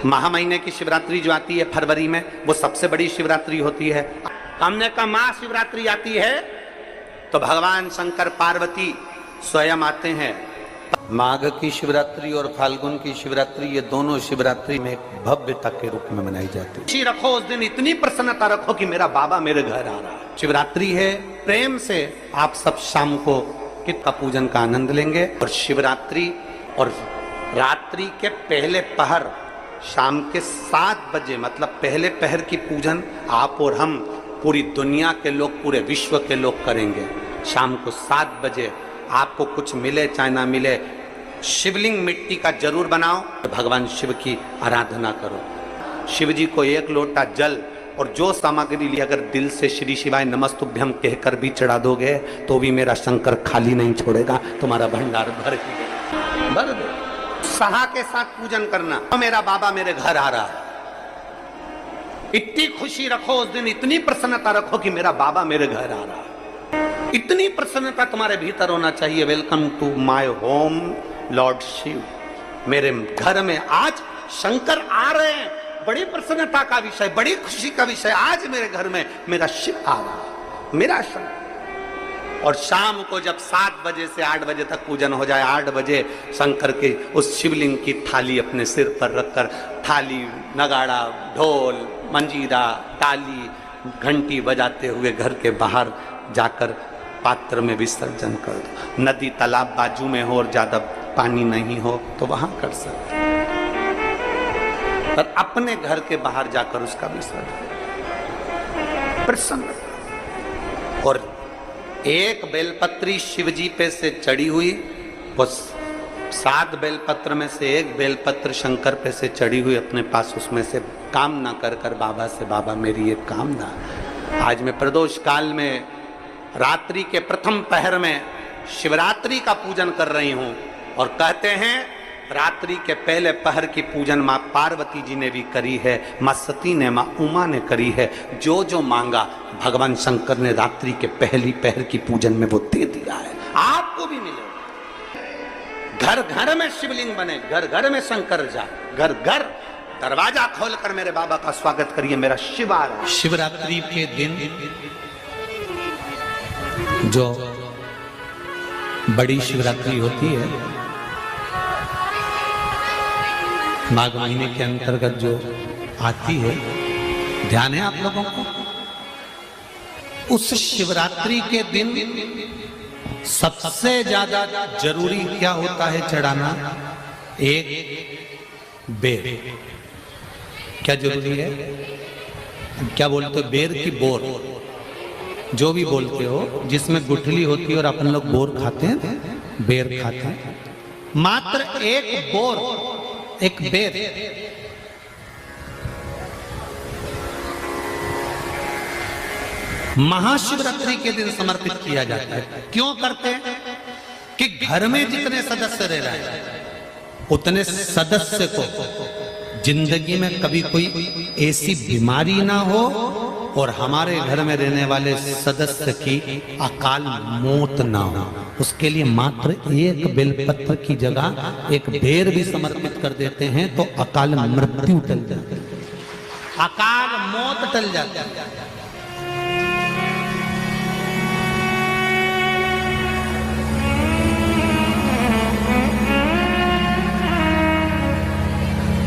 महा महीने की शिवरात्रि जो आती है फरवरी में, वो सबसे बड़ी शिवरात्रि होती है। हमने कहा महाशिवरात्रि आती है तो भगवान शंकर पार्वती स्वयं आते हैं। माघ की शिवरात्रि और फाल्गुन की शिवरात्रि, ये दोनों शिवरात्रि में भव्यता के रूप में मनाई जाती है। खुशी रखो उस दिन, इतनी प्रसन्नता रखो कि मेरा बाबा मेरे घर आ रहा है। शिवरात्रि है, प्रेम से आप सब शाम को कित का पूजन का आनंद लेंगे। और शिवरात्रि और रात्रि के पहले पहर शाम के 7 बजे, मतलब पहले पहर की पूजन आप और हम, पूरी दुनिया के लोग, पूरे विश्व के लोग करेंगे। शाम को 7 बजे आपको कुछ मिले चाहे ना मिले, शिवलिंग मिट्टी का जरूर बनाओ, भगवान शिव की आराधना करो। शिव जी को 1 लोटा जल और जो सामग्री ली, अगर दिल से श्री शिवाय नमस्तुभ्यम कहकर भी चढ़ा दोगे तो भी मेरा शंकर खाली नहीं छोड़ेगा, तुम्हारा भंडार भर दे। सहा के साथ पूजन करना, तो मेरा बाबा मेरे घर आ रहा है। इतनी खुशी रखो उस दिन, इतनी प्रसन्नता रखो कि मेरा बाबा मेरे घर आ रहा है। इतनी प्रसन्नता तुम्हारे भीतर होना चाहिए। Welcome to my home lord Shiva, मेरे घर में आज शंकर आ रहे हैं। बड़ी प्रसन्नता का विषय, बड़ी खुशी का विषय, आज मेरे घर में मेरा शिव आ रहा है, मेरा शंकर। और शाम को जब 7 बजे से 8 बजे तक पूजन हो जाए, 8 बजे शंकर के उस शिवलिंग की थाली अपने सिर पर रखकर, थाली, नगाड़ा, ढोल, मंजीरा, ताली, घंटी बजाते हुए घर के बाहर जाकर पात्र में विसर्जन कर दो। नदी तालाब बाजू में हो और ज्यादा पानी नहीं हो तो वहां कर सकते, पर अपने घर के बाहर जाकर उसका विसर्जन प्रसन्न। और एक बेलपत्री शिवजी पे से चढ़ी हुई, वो 7 बेलपत्र में से एक बेलपत्र शंकर पे से चढ़ी हुई अपने पास, उसमें से कामना कर बाबा से, बाबा मेरी एक कामना, आज मैं प्रदोष काल में रात्रि के प्रथम पहर में शिवरात्रि का पूजन कर रही हूं। और कहते हैं रात्रि के पहले पहर की पूजन माँ पार्वती जी ने भी करी है, माँ सती ने, माँ उमा ने करी है। जो जो मांगा भगवान शंकर ने रात्रि के पहली पहर की पूजन में वो दे दिया है, आपको भी मिलेगा। घर घर में शिवलिंग बने, घर घर में शंकर जा, घर घर दरवाजा खोलकर मेरे बाबा का स्वागत करिए, मेरा शिव आ रहा है। शिवरात्रि के दिन जो बड़ी शिवरात्रि होती है, माघ महीने के अंतर्गत जो आती है, ध्यान है आप लोगों को, उस शिवरात्रि के दिन सबसे ज्यादा जरूरी क्या होता है चढ़ाना? एक बेर। क्या जरूरी है? क्या बोलते हो? बेर की बोर, जो भी बोलते हो, जिसमें गुठली होती है और अपन लोग बोर खाते हैं, बेर खाते हैं। मात्र एक बोर, एक बेर। महाशिवरात्रि के दिन समर्पित किया जाता है। क्यों करते हैं? कि घर में जितने सदस्य रह रहे हैं, उतने सदस्य को जिंदगी में कभी कोई ऐसी बीमारी ना हो और हमारे घर में रहने वाले सदस्य की अकाल मौत ना हो, उसके लिए मात्र एक बेलपत्र की जगह एक बेर भी समर्पित कर देते हैं तो अकाल मृत्यु टल जाती है, अकाल मौत टल जाती है।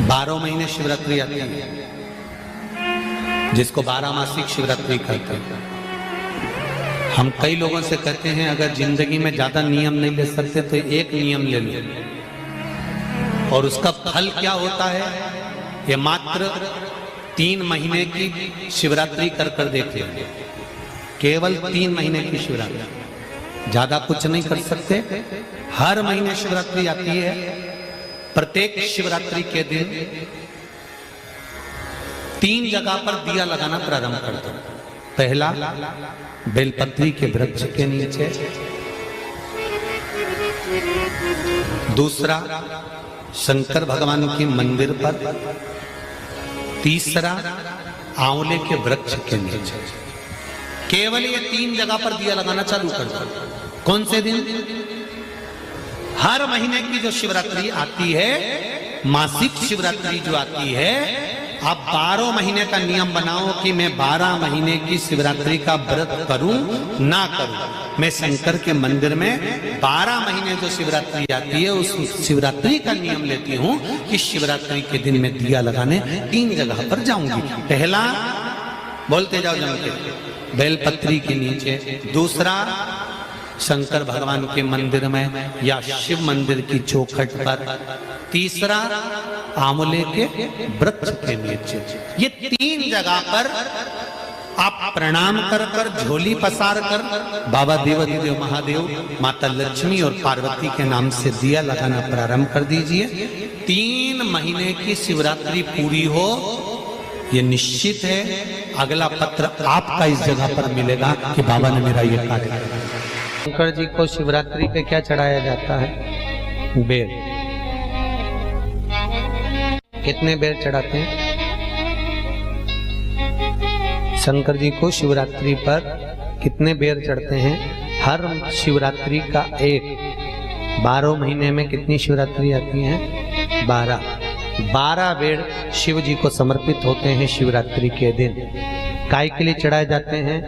12 महीने शिवरात्रि आती है, जिसको 12 मासिक शिवरात्रि कहते हैं। हम कई लोगों से कहते हैं अगर जिंदगी में ज्यादा नियम नहीं ले सकते तो एक नियम ले लो, और उसका फल क्या होता है ये मात्र 3 महीने की शिवरात्रि कर कर देखते हैं। केवल 3 महीने की शिवरात्रि, ज्यादा कुछ नहीं कर सकते। हर महीने शिवरात्रि आती है। प्रत्येक शिवरात्रि के दिन 3 जगह पर दिया लगाना प्रारंभ कर दो। पहला बेलपत्री के वृक्ष के नीचे, दूसरा शंकर भगवान के मंदिर पर, तीसरा आंवले के वृक्ष के नीचे। केवल ये 3 जगह पर दिया लगाना चालू कर दो। कौन से दिन? हर महीने की जो शिवरात्रि आती है मासिक शिवरात्रि जो आती है, आप 12 महीने का नियम बनाओ कि मैं 12 महीने की शिवरात्रि का व्रत करूं ना करूं। मैं शंकर के मंदिर में 12 महीने जो शिवरात्रि आती है उस शिवरात्रि का नियम लेती हूं कि शिवरात्रि के दिन मैं दिया लगाने 3 जगह पर जाऊंगी। पहला, बोलते जाओ जम के, बेलपत्री के नीचे। दूसरा, शंकर भगवान के मंदिर में या शिव मंदिर की चौखट पर। तीसरा, आंवले के वृक्ष के नीचे। ये 3 जगह पर आप प्रणाम कर कर, झोली पसार कर बाबा देवाधिदेव महादेव, माता लक्ष्मी और पार्वती के नाम से दिया लगाना प्रारंभ कर दीजिए। 3 महीने की शिवरात्रि पूरी हो, ये निश्चित है अगला पत्र आपका इस जगह पर मिलेगा कि बाबा ने मेरा ये कार्य किया। शंकर जी को शिवरात्रि पे क्या चढ़ाया जाता है? बेर। कितने बेर चढ़ाते हैं? शंकर जी को शिवरात्रि पर कितने बेर चढ़ते हैं? हर शिवरात्रि का एक। 12 महीने में कितनी शिवरात्रि आती हैं? 12 बेर शिव जी को समर्पित होते हैं शिवरात्रि के दिन। काय के लिए चढ़ाए जाते हैं?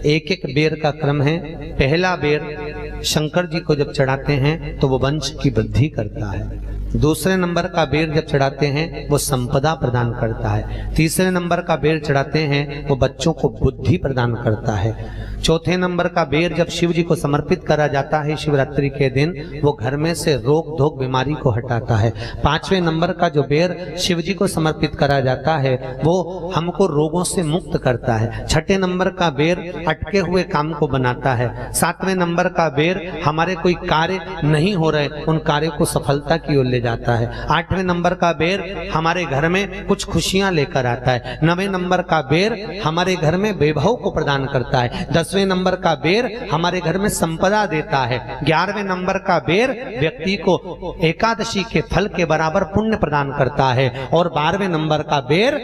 एक एक बेर का क्रम है। पहला बेर शंकर जी को जब चढ़ाते हैं तो वो वंश की वृद्धि करता है। दूसरे नंबर का बेर जब चढ़ाते हैं वो संपदा प्रदान करता है। तीसरे नंबर का बेर चढ़ाते हैं वो बच्चों को बुद्धि प्रदान करता है। चौथे नंबर का बेर जब शिव जी को समर्पित करा जाता है शिवरात्रि के दिन, वो घर में से रोग धोक बीमारी को हटाता है। 5वें नंबर का जो बेर शिव जी को समर्पित करा जाता है वो हमको रोगों से मुक्त करता है। 6ठे नंबर का बेर अटके हुए काम को बनाता है। 7वें नंबर का बेर हमारे कोई कार्य नहीं हो रहे उन कार्यों को सफलता की ओर ले जाता है। 8वें नंबर का बेर हमारे घर में कुछ खुशियां लेकर आता है। 9वें नंबर का बेर हमारे घर में वैभव को प्रदान करता है। 10वें नंबर का बेर हमारे घर में संपदा देता है। 11वें नंबर का बेर व्यक्ति को एकादशी के फल के बराबर पुण्य प्रदान करता है। और 12वें नंबर का बेर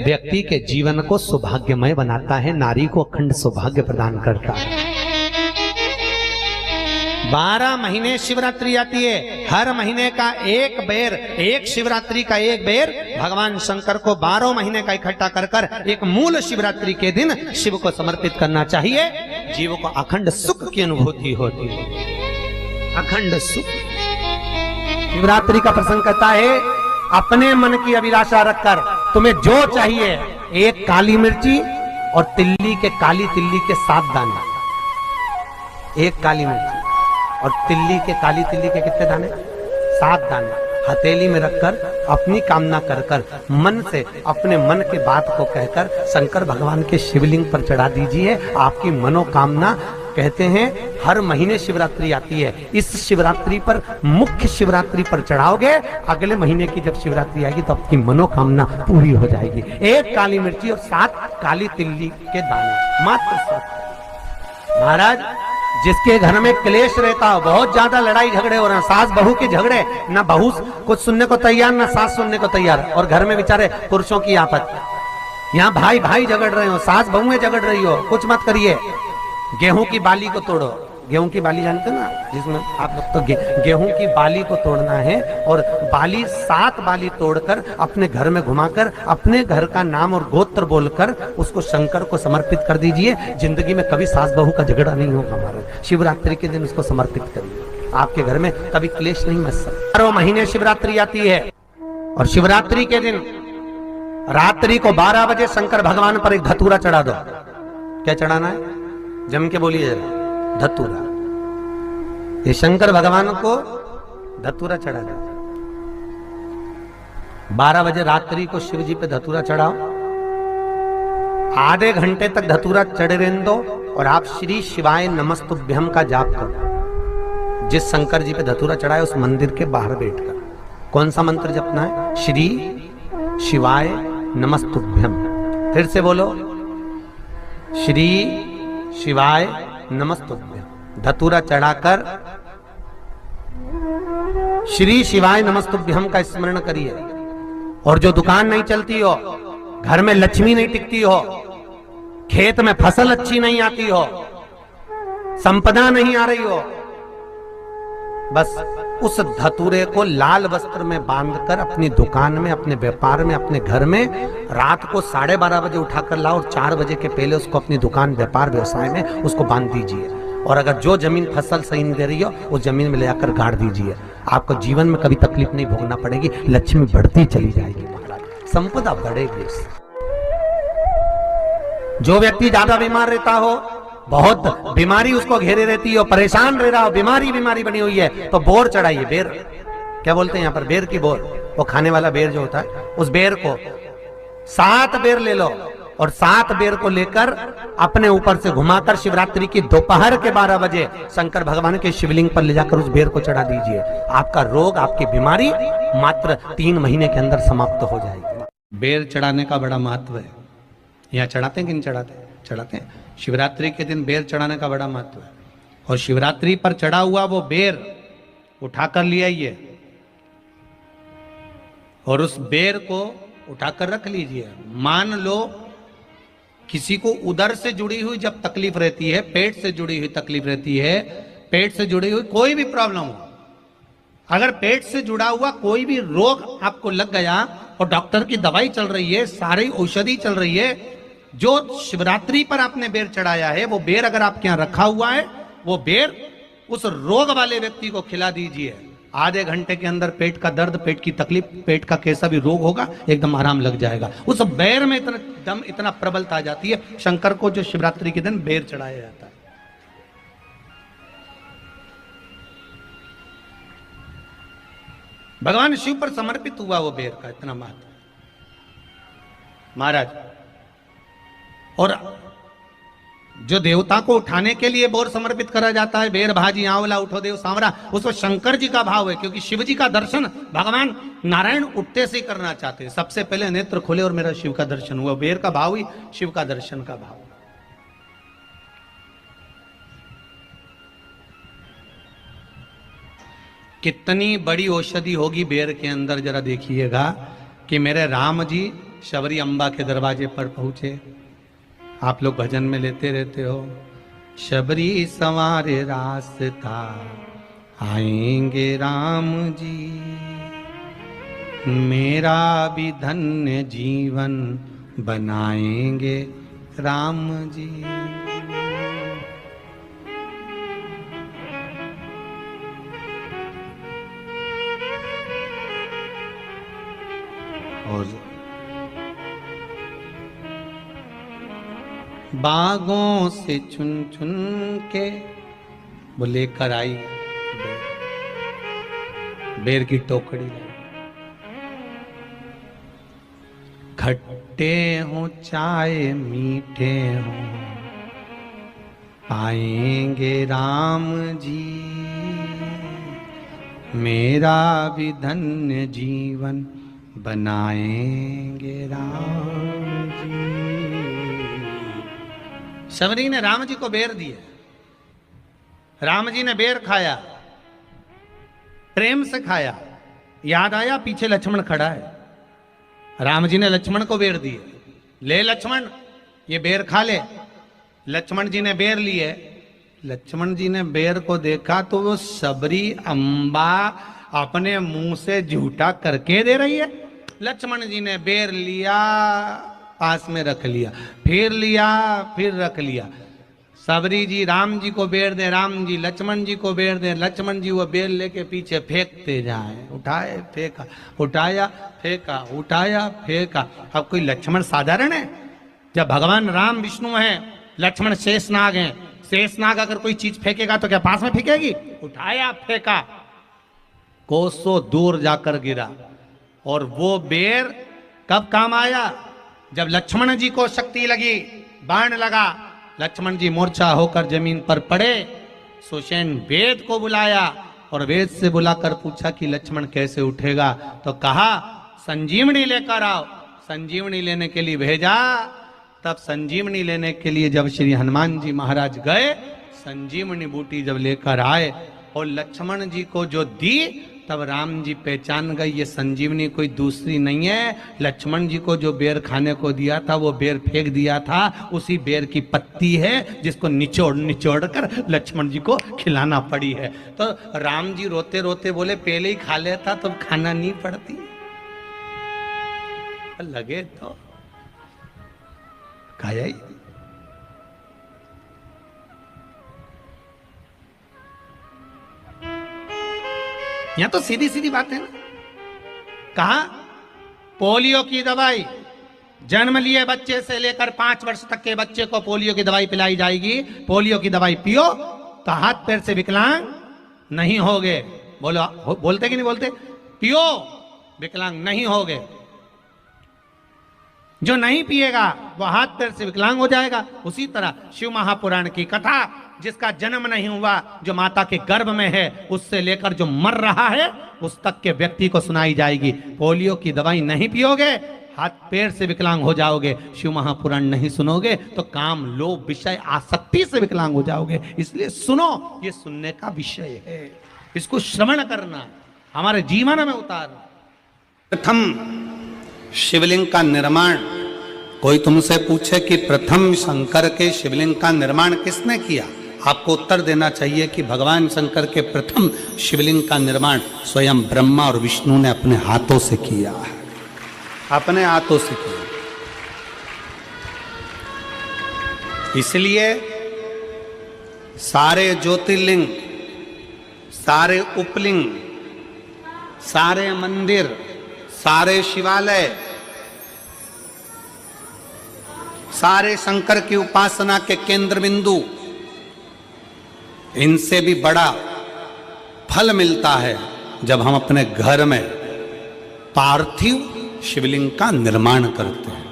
व्यक्ति के जीवन को सौभाग्यमय बनाता है, नारी को अखंड सौभाग्य प्रदान करता है। 12 महीने शिवरात्रि आती है। हर महीने का एक बेर, एक शिवरात्रि का एक बेर भगवान शंकर को 12 महीने का इकट्ठा कर कर एक मूल शिवरात्रि के दिन शिव को समर्पित करना चाहिए। जीव को अखंड सुख की अनुभूति होती है, अखंड सुख। शिवरात्रि का प्रसंग कहता है अपने मन की अभिलाषा रखकर तुम्हें जो चाहिए, एक काली मिर्ची और तिल्ली के, काली तिल्ली के 7 दाने। एक काली मिर्ची और तिल्ली के, काली तिल्ली के कितने दाने? 7 दाने हथेली में रखकर अपनी कामना कर कर मन से अपने मन के बात को कहकर शंकर भगवान के शिवलिंग पर चढ़ा दीजिए। आपकी मनोकामना, कहते हैं हर महीने शिवरात्रि आती है, इस शिवरात्रि पर, मुख्य शिवरात्रि पर चढ़ाओगे, अगले महीने की जब शिवरात्रि आएगी तो आपकी मनोकामना पूरी हो जाएगी। एक काली मिर्ची और 7 काली तिल्ली के दाने, मात्र 7। महाराज, जिसके घर में क्लेश रहता हो, बहुत ज्यादा लड़ाई झगड़े हो रहे हैं, सास बहू के झगड़े, ना बहू कुछ सुनने को तैयार ना सास सुनने को तैयार, और घर में बेचारे पुरुषों की आफत। यहाँ भाई भाई झगड़ रहे हो, सास बहुएं झगड़ रही हो, कुछ मत करिए। गेहूं की बाली को तोड़ो। गेहूं की बाली जानते ना, जिसमें आप लोग तो गेहूं की बाली को तोड़ना है, और बाली 7 बाली तोड़कर अपने घर में घुमाकर अपने घर का नाम और गोत्र बोलकर उसको शंकर को समर्पित कर दीजिए। जिंदगी में कभी सास बहू का झगड़ा नहीं होगा हमारे। शिवरात्रि के दिन उसको समर्पित करिए, आपके घर में कभी क्लेश नहीं मच सकता। 12 महीने शिवरात्रि आती है, और शिवरात्रि के दिन रात्रि को 12 बजे शंकर भगवान पर एक धतूरा चढ़ा दो। क्या चढ़ाना है? जम के बोलिए जरा। धतूरा। ये शंकर भगवान को धतूरा चढ़ा दो। 12 बजे रात्रि को शिव जी पे धतूरा चढ़ाओ। आधे घंटे तक धतूरा चढ़े रहने दो, और आप श्री शिवाय नमस्तुभ्यम का जाप करो। जिस शंकर जी पे धतूरा चढ़ाए उस मंदिर के बाहर बैठकर कौन सा मंत्र जपना है? श्री शिवाय नमस्तुभ्यम। फिर से बोलो, श्री शिवाय नमस्तुभ्यम। धतूरा चढ़ाकर श्री शिवाय नमस्तुभ्यम का स्मरण करिए। और जो दुकान नहीं चलती हो, घर में लक्ष्मी नहीं टिकती हो, खेत में फसल अच्छी नहीं आती हो, संपदा नहीं आ रही हो, बस उस धतूरे को लाल वस्त्र में बांधकर अपनी दुकान में, अपने व्यापार में, अपने घर में रात को 12:30 बजे उठाकर लाओ और 4 बजे के पहले उसको अपनी दुकान, व्यापार, व्यवसाय में उसको बांध दीजिए। और अगर जो जमीन फसल सही नहीं दे रही हो उस जमीन में ले जाकर गाड़ दीजिए। आपको जीवन में कभी तकलीफ नहीं भोगना पड़ेगी, लक्ष्मी बढ़ती चली जाएगी महाराज, संपदा बढ़ेगी। जो व्यक्ति ज्यादा बीमार रहता हो, बहुत बीमारी उसको घेरे रहती है, परेशान रह रहा हो, बीमारी बनी हुई है, तो बोर चढ़ाइए। बेर क्या बोलते हैं यहाँ पर, बेर की बोर, वो खाने वाला बेर जो होता है, उस बेर को 7 बेर ले लो और 7 बेर को लेकर अपने ऊपर से घुमाकर शिवरात्रि की दोपहर के 12 बजे शंकर भगवान के शिवलिंग पर ले जाकर उस बेर को चढ़ा दीजिए। आपका रोग, आपकी बीमारी मात्र 3 महीने के अंदर समाप्त हो जाएगी। बेर चढ़ाने का बड़ा महत्व है। यहाँ चढ़ाते हैं कि नहीं चढ़ाते? चढ़ाते हैं। शिवरात्रि के दिन बेर चढ़ाने का बड़ा महत्व है। और शिवरात्रि पर चढ़ा हुआ वो बेर उठाकर ले आइए और उस बेर को उठाकर रख लीजिए। मान लो किसी को उदर से जुड़ी हुई जब तकलीफ रहती है, पेट से जुड़ी हुई तकलीफ रहती है, पेट से जुड़ी हुई कोई भी प्रॉब्लम हो, अगर पेट से जुड़ा हुआ कोई भी रोग आपको लग गया और डॉक्टर की दवाई चल रही है, सारी औषधि चल रही है, जो शिवरात्रि पर आपने बेर चढ़ाया है वो बेर अगर आपके यहां रखा हुआ है, वो बेर उस रोग वाले व्यक्ति को खिला दीजिए। आधे घंटे के अंदर पेट का दर्द, पेट की तकलीफ, पेट का कैसा भी रोग होगा एकदम आराम लग जाएगा। उस बेर में इतना दम, इतना प्रबलता आ जाती है शंकर को, जो शिवरात्रि के दिन बेर चढ़ाया जाता है। भगवान शिव पर समर्पित हुआ वो बेर का इतना महत्व महाराज। और जो देवता को उठाने के लिए बोर समर्पित करा जाता है, बेर भाजी आंवला उठो देव सांवरा, उसमें शंकर जी का भाव है, क्योंकि शिव जी का दर्शन भगवान नारायण उठते से ही करना चाहते हैं। सबसे पहले नेत्र खुले और मेरा शिव का दर्शन हुआ। बेर का भाव ही शिव का दर्शन का भाव। कितनी बड़ी औषधि होगी बेर के अंदर, जरा देखिएगा कि मेरे राम जी शबरी अम्बा के दरवाजे पर पहुंचे। आप लोग भजन में लेते रहते हो, शबरी संवारे रास्ता आएंगे राम जी, मेरा भी धन्य जीवन बनाएंगे राम जी। और बागों से चुन चुन के वो लेकर आई बेर की टोकरी। खट्टे हो चाहे मीठे हो आएंगे राम जी, मेरा भी धन्य जीवन बनाएंगे राम जी। शबरी ने राम जी को बेर दिए, राम जी ने बेर खाया, प्रेम से खाया। याद आया पीछे लक्ष्मण खड़ा है, राम जी ने लक्ष्मण को बेर दिए, ले लक्ष्मण ये बेर खा ले। लक्ष्मण जी ने बेर लिए, लक्ष्मण जी ने बेर को देखा तो वो शबरी अम्बा अपने मुंह से झूठा करके दे रही है। लक्ष्मण जी ने बेर लिया, पास में रख लिया, फिर लिया, फिर रख लिया। शबरी जी राम जी को बेर दे, राम जी लक्ष्मण जी को बेर दे, लक्ष्मण जी वो बेर लेके पीछे फेंकते जाए। उठाए फेंका, उठाया फेंका, उठाया फेंका। अब कोई लक्ष्मण साधारण है? जब भगवान राम विष्णु हैं, लक्ष्मण शेषनाग हैं। शेषनाग अगर कोई चीज फेंकेगा तो क्या पास में फेंकेगी? उठाया फेंका, कोसों दूर जाकर गिरा। और वो बेर कब काम आया? जब लक्ष्मण जी को शक्ति लगी, बाण लगा, लक्ष्मण जी मूर्छा होकर जमीन पर पड़े। सुषेण वेद को बुलाया और वेद से बुलाकर पूछा कि लक्ष्मण कैसे उठेगा? तो कहा संजीवनी लेकर आओ। संजीवनी लेने के लिए भेजा। तब संजीवनी लेने के लिए जब श्री हनुमान जी महाराज गए, संजीवनी बूटी जब लेकर आए और लक्ष्मण जी को जो दी तब राम जी पहचान गए ये संजीवनी कोई दूसरी नहीं है। लक्ष्मण जी को जो बेर खाने को दिया था वो बेर फेंक दिया था, उसी बेर की पत्ती है जिसको निचोड़ निचोड़ कर लक्ष्मण जी को खिलाना पड़ी है। तो राम जी रोते रोते बोले पहले ही खा लेता तो खाना नहीं पड़ती। लगे तो खाया ही। यहां तो सीधी सीधी बात है ना। कहा पोलियो की दवाई जन्म लिए बच्चे से लेकर 5 वर्ष तक के बच्चे को पोलियो की दवाई पिलाई जाएगी। पोलियो की दवाई पियो तो हाथ पैर से विकलांग नहीं होगे। बोलो बोलते कि नहीं बोलते? पियो विकलांग नहीं होगे। जो नहीं पिएगा वो हाथ पैर से विकलांग हो जाएगा। उसी तरह शिव महापुराण की कथा, जिसका जन्म नहीं हुआ, जो माता के गर्भ में है, उससे लेकर जो मर रहा है उस तक के व्यक्ति को सुनाई जाएगी। पोलियो की दवाई नहीं पियोगे, हाथ पैर से विकलांग हो जाओगे। शिव महापुराण नहीं सुनोगे तो काम, लोभ, विषय, आसक्ति से विकलांग हो जाओगे। इसलिए सुनो, ये सुनने का विषय है, इसको श्रवण करना, हमारे जीवन में उतारना। प्रथम शिवलिंग का निर्माण, कोई तुमसे पूछे कि प्रथम शंकर के शिवलिंग का निर्माण किसने किया, आपको उत्तर देना चाहिए कि भगवान शंकर के प्रथम शिवलिंग का निर्माण स्वयं ब्रह्मा और विष्णु ने अपने हाथों से किया है, अपने हाथों से किया। इसलिए सारे ज्योतिर्लिंग, सारे उपलिंग, सारे मंदिर, सारे शिवालय, सारे शंकर की उपासना के केंद्र बिंदु, इनसे भी बड़ा फल मिलता है जब हम अपने घर में पार्थिव शिवलिंग का निर्माण करते हैं।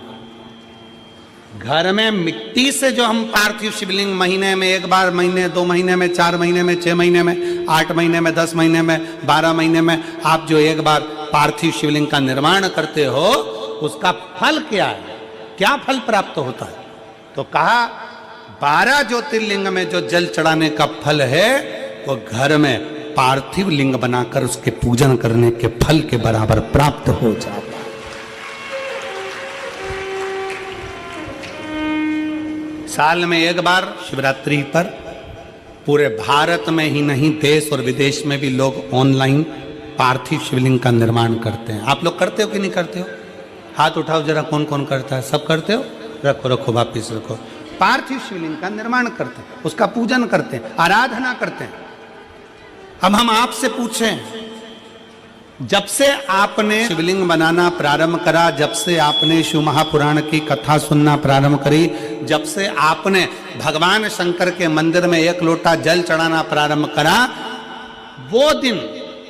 घर में मिट्टी से जो हम पार्थिव शिवलिंग महीने में एक बार, महीने 2 महीने में, 4 महीने में, 6 महीने में, 8 महीने में, 10 महीने में, 12 महीने में आप जो एक बार पार्थिव शिवलिंग का निर्माण करते हो, उसका फल क्या है, क्या फल प्राप्त होता है? तो कहा 12 ज्योतिर्लिंग में जो जल चढ़ाने का फल है वो घर में पार्थिव लिंग बनाकर उसके पूजन करने के फल के बराबर प्राप्त हो जाता है। साल में एक बार शिवरात्रि पर पूरे भारत में ही नहीं, देश और विदेश में भी लोग ऑनलाइन पार्थिव शिवलिंग का निर्माण करते हैं। आप लोग करते हो कि नहीं करते हो? हाथ उठाओ जरा, कौन कौन करता है? सब करते हो? रखो रखो, वापिस रखो। पार्थिव शिवलिंग का निर्माण करते हैं, उसका पूजन करते हैं, आराधना करते हैं। अब हम आपसे पूछें, जब से आपने शिवलिंग बनाना प्रारंभ करा, जब से आपने शिव महापुराण की कथा सुनना प्रारंभ करी, जब से आपने भगवान शंकर के मंदिर में 1 लोटा जल चढ़ाना प्रारंभ करा, वो दिन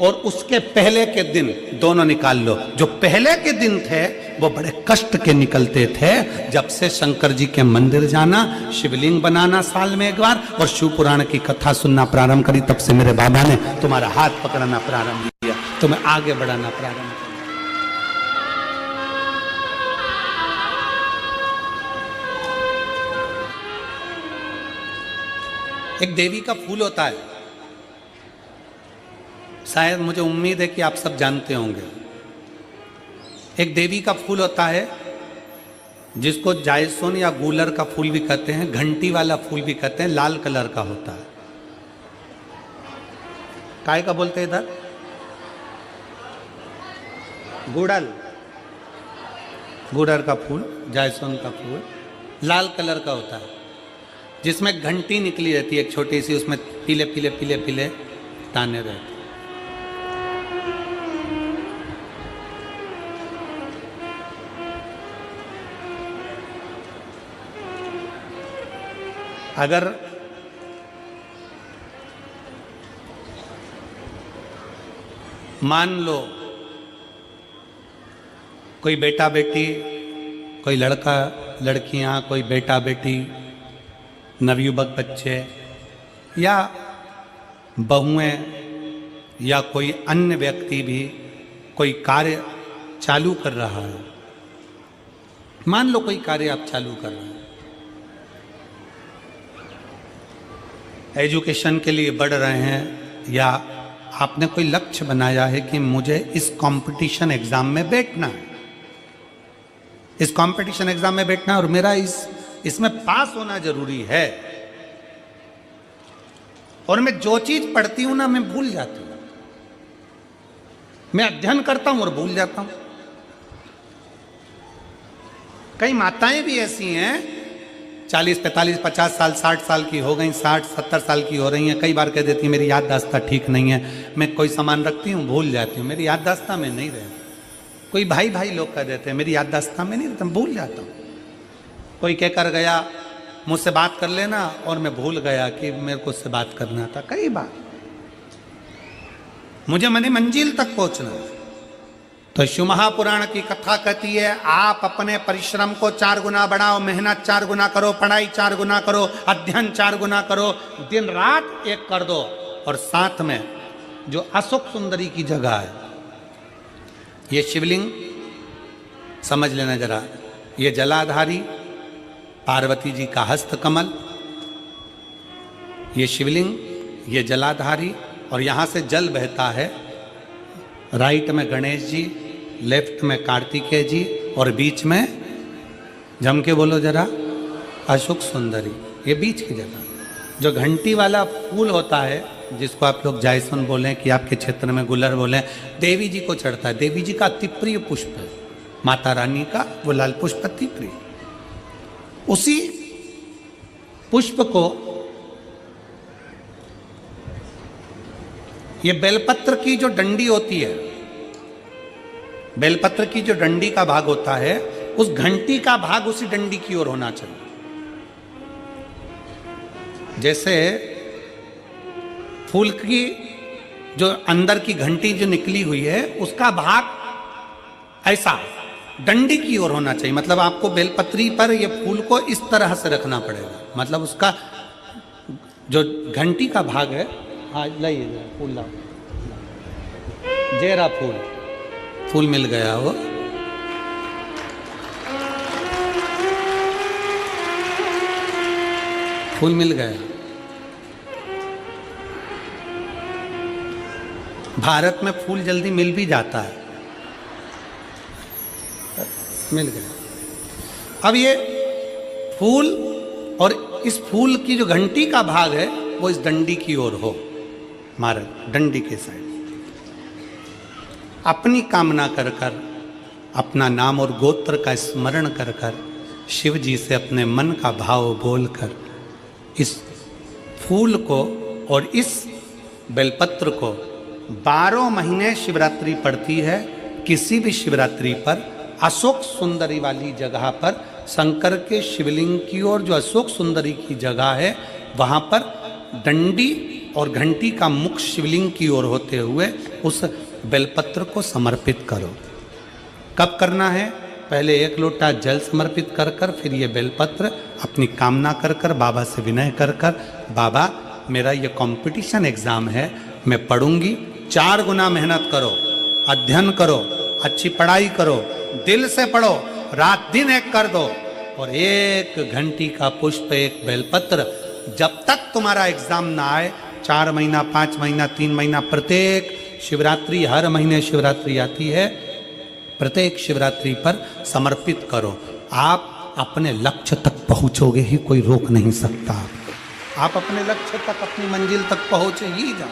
और उसके पहले के दिन दोनों निकाल लो। जो पहले के दिन थे वो बड़े कष्ट के निकलते थे। जब से शंकर जी के मंदिर जाना, शिवलिंग बनाना साल में एक बार और शिव पुराण की कथा सुनना प्रारंभ करी, तब से मेरे बाबा ने तुम्हारा हाथ पकड़ना प्रारंभ किया, तुम्हें आगे बढ़ाना प्रारंभ किया। एक देवी का फूल होता है, शायद मुझे उम्मीद है कि आप सब जानते होंगे। एक देवी का फूल होता है जिसको जायसोन या गूलर का फूल भी कहते हैं, घंटी वाला फूल भी कहते हैं, लाल कलर का होता है। काय का बोलते हैं इधर? गुड़ल, गुड़र का फूल, जायसोन का फूल लाल कलर का होता है, जिसमें घंटी निकली रहती है एक छोटी सी, उसमें पीले पीले पीले पीले दाने रहते हैं। अगर मान लो कोई बेटा बेटी, कोई लड़का लड़कियां, कोई बेटा बेटी, नवयुवक बच्चे या बहुएं या कोई अन्य व्यक्ति भी कोई कार्य चालू कर रहा है। मान लो कोई कार्य आप चालू कर रहे हैं, एजुकेशन के लिए बढ़ रहे हैं या आपने कोई लक्ष्य बनाया है कि मुझे इस कंपटीशन एग्जाम में बैठना है, इस कंपटीशन एग्जाम में बैठना है और मेरा इसमें पास होना जरूरी है, और मैं जो चीज पढ़ती हूं ना मैं भूल जाती हूं, मैं अध्ययन करता हूं और भूल जाता हूं। कई माताएं भी ऐसी हैं 40, 45, 50 साल, 60 साल की हो गई, 60, 70 साल की हो रही हैं, कई बार कह देती हैं मेरी याददाश्त ठीक नहीं है, मैं कोई सामान रखती हूँ भूल जाती हूँ, मेरी याददाश्त में नहीं रहती। कोई भाई भाई लोग कह देते हैं मेरी याददाश्त में नहीं रहता, भूल जाता हूँ। कोई कहकर गया मुझसे बात कर लेना और मैं भूल गया कि मेरे को उससे बात करना था। कई बार मुझे मनी मंजिल तक पहुंचना है। तो शिव महापुराण की कथा कहती है आप अपने परिश्रम को 4 गुना बढ़ाओ, मेहनत 4 गुना करो, पढ़ाई 4 गुना करो, अध्ययन 4 गुना करो, दिन रात एक कर दो। और साथ में जो अशोक सुंदरी की जगह है, ये शिवलिंग समझ लेना जरा, ये जलाधारी पार्वती जी का हस्त कमल, ये शिवलिंग, ये जलाधारी, और यहां से जल बहता है। राइट में गणेश जी, लेफ्ट में कार्तिकेय जी, और बीच में जम के बोलो जरा अशोक सुंदरी। ये बीच की जगह जो घंटी वाला फूल होता है, जिसको आप लोग जायसन बोलें कि आपके क्षेत्र में गुलर बोलें, देवी जी को चढ़ता है। देवी जी का अति प्रिय पुष्प है, माता रानी का वो लाल पुष्प अति प्रिय। उसी पुष्प को ये बेलपत्र की जो डंडी होती है, बेलपत्र की जो डंडी का भाग होता है, उस घंटी का भाग उसी डंडी की ओर होना चाहिए। जैसे फूल की जो अंदर की घंटी जो निकली हुई है, उसका भाग ऐसा डंडी की ओर होना चाहिए। मतलब आपको बेलपत्री पर ये फूल को इस तरह से रखना पड़ेगा, मतलब उसका जो घंटी का भाग है, हाँ लाइए फूल लाओ, जेरा फूल मिल गया वो, फूल मिल गया। भारत में फूल जल्दी मिल भी जाता है, मिल गया। अब ये फूल और इस फूल की जो घंटी का भाग है वो इस डंडी की ओर हो, मारे डंडी के साइड। अपनी कामना कर कर, अपना नाम और गोत्र का स्मरण कर कर, शिव जी से अपने मन का भाव बोलकर इस फूल को और इस बेलपत्र को 12 महीने शिवरात्रि पड़ती है। किसी भी शिवरात्रि पर अशोक सुंदरी वाली जगह पर, शंकर के शिवलिंग की ओर जो अशोक सुंदरी की जगह है, वहाँ पर डंडी और घंटी का मुख शिवलिंग की ओर होते हुए उस बेलपत्र को समर्पित करो। कब करना है? पहले 1 लोटा जल समर्पित कर कर, फिर ये बेलपत्र अपनी कामना कर कर, बाबा से विनय कर कर, बाबा मेरा ये कंपटीशन एग्जाम है, मैं पढ़ूंगी, 4 गुना मेहनत करो, अध्ययन करो, अच्छी पढ़ाई करो, दिल से पढ़ो, रात दिन एक कर दो, और 1 घंटी का पुष्प, 1 बेलपत्र, जब तक तुम्हारा एग्जाम ना आए, 4 महीना, 5 महीना, 3 महीना, प्रत्येक शिवरात्रि, हर महीने शिवरात्रि आती है, प्रत्येक शिवरात्रि पर समर्पित करो। आप अपने लक्ष्य तक पहुंचोगे ही, कोई रोक नहीं सकता। आप अपने लक्ष्य तक, अपनी मंजिल तक पहुंचे ही जाओ।